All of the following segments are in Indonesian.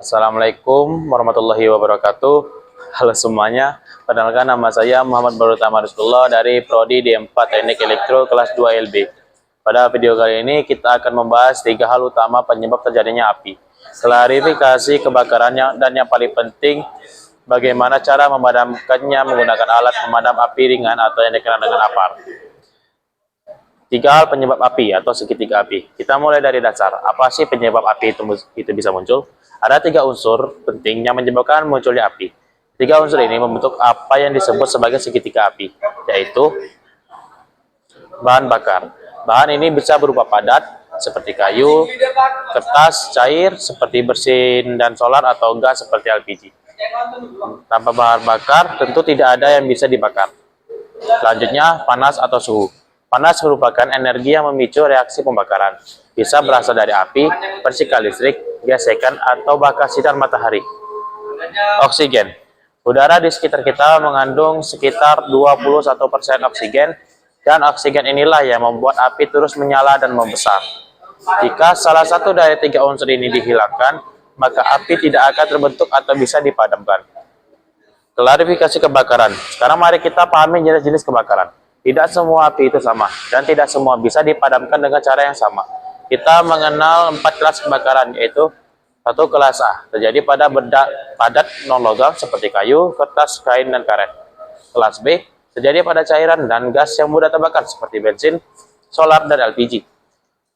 Assalamualaikum warahmatullahi wabarakatuh. Halo semuanya, perkenalkan nama saya Muhammad Barutama Rizqullah dari Prodi D4 Teknik Elektro kelas 2 LB. Pada video kali ini kita akan membahas 3 hal utama penyebab terjadinya api, klarifikasi kebakarannya, dan yang paling penting bagaimana cara memadamkannya menggunakan alat pemadam api ringan atau yang dikenal dengan APAR. 3 hal penyebab api atau segitiga api. Kita mulai dari dasar. Apa sih penyebab api itu bisa muncul? Ada 3 unsur penting yang menyebabkan munculnya api. 3 unsur ini membentuk apa yang disebut sebagai segitiga api, yaitu bahan bakar. Bahan ini bisa berupa padat, seperti kayu, kertas, cair, seperti bensin dan solar, atau gas seperti LPG. Tanpa bahan bakar, tentu tidak ada yang bisa dibakar. Selanjutnya, panas atau suhu. Panas merupakan energi yang memicu reaksi pembakaran. Bisa berasal dari api, percikan listrik, gesekan, atau bahkan sinar matahari. Oksigen. Udara di sekitar kita mengandung sekitar 21% oksigen, dan oksigen inilah yang membuat api terus menyala dan membesar. Jika salah satu dari 3 unsur ini dihilangkan, maka api tidak akan terbentuk atau bisa dipadamkan. Klarifikasi kebakaran. Sekarang mari kita pahami jenis-jenis kebakaran. Tidak semua api itu sama, dan tidak semua bisa dipadamkan dengan cara yang sama. Kita mengenal 4 kelas kebakaran, yaitu 1. Kelas A, terjadi pada benda padat non-logam seperti kayu, kertas, kain, dan karet. Kelas B, terjadi pada cairan dan gas yang mudah terbakar seperti bensin, solar, dan LPG.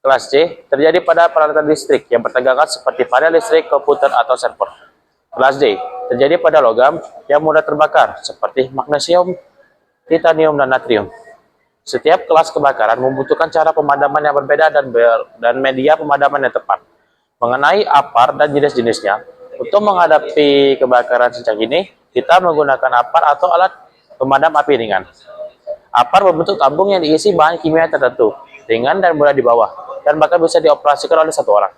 Kelas C, terjadi pada peralatan listrik yang bertegangan seperti panel listrik, komputer, atau server. Kelas D, terjadi pada logam yang mudah terbakar seperti magnesium, titanium, dan natrium. Setiap kelas kebakaran membutuhkan cara pemadaman yang berbeda dan media pemadaman yang tepat. Mengenai APAR dan jenis-jenisnya, untuk menghadapi kebakaran sejak ini, kita menggunakan APAR atau alat pemadam api ringan. APAR membentuk tabung yang diisi bahan kimia tertentu, ringan dan mudah dibawa, dan bahkan bisa dioperasikan oleh 1 orang.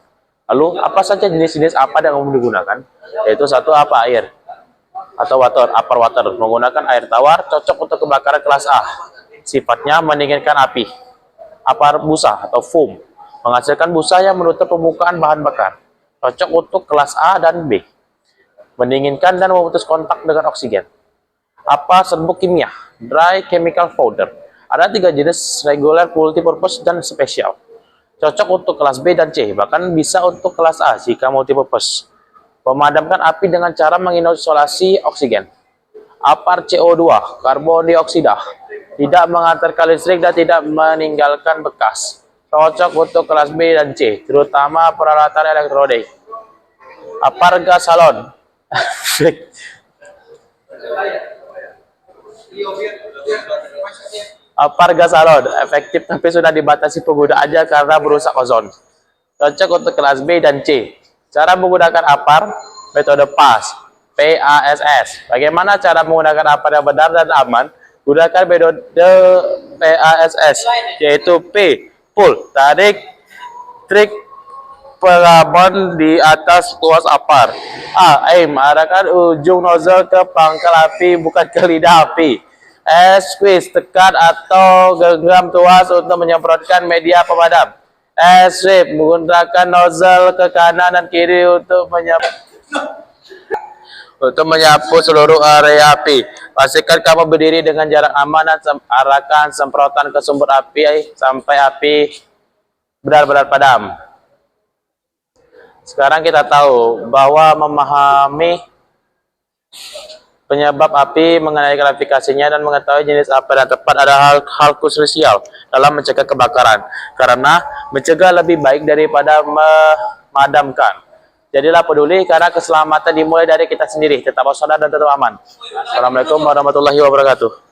Lalu, apa saja jenis-jenis APAR yang umum digunakan? Yaitu 1. APAR air atau water, APAR water, menggunakan air tawar, cocok untuk kebakaran kelas A. Sifatnya mendinginkan api. APAR busa atau foam, menghasilkan busa yang menutup permukaan bahan bakar. Cocok untuk kelas A dan B. Mendinginkan dan memutus kontak dengan oksigen. APAR serbuk kimia, dry chemical powder. Ada 3 jenis, regular, multipurpose, dan spesial. Cocok untuk kelas B dan C, bahkan bisa untuk kelas A jika multipurpose. Memadamkan api dengan cara mengisolasi oksigen. APAR CO2, karbon dioksida, tidak mengantarkan listrik dan tidak meninggalkan bekas. Cocok untuk kelas B dan C, terutama peralatan elektronik. APAR gas salon. APAR gas salon, efektif tapi sudah dibatasi penggunaannya karena merusak ozon. Cocok untuk kelas B dan C. Cara menggunakan APAR, metode PASS, PASS. Bagaimana cara menggunakan APAR yang benar dan aman? Gunakan metode PASS, yaitu P, pull, tarik, trik, pengaman di atas tuas APAR. A, aim, arahkan ujung nozzle ke pangkal api, bukan ke lidah api. S, squeeze, tekan atau genggam tuas untuk menyemprotkan media pemadam. S, sweep, menggunakan nozzle ke kanan dan kiri untuk menyapu seluruh area api. Pastikan kamu berdiri dengan jarak aman dan arahkan semprotan ke sumber api sampai api benar-benar padam. Sekarang kita tahu bahwa memahami penyebab api, mengenai klarifikasinya, dan mengetahui jenis api yang tepat adalah hal krusial dalam mencegah kebakaran, karena mencegah lebih baik daripada memadamkan. Jadilah peduli, karena keselamatan dimulai dari kita sendiri. Tetap waspada dan tetap aman. Assalamualaikum warahmatullahi wabarakatuh.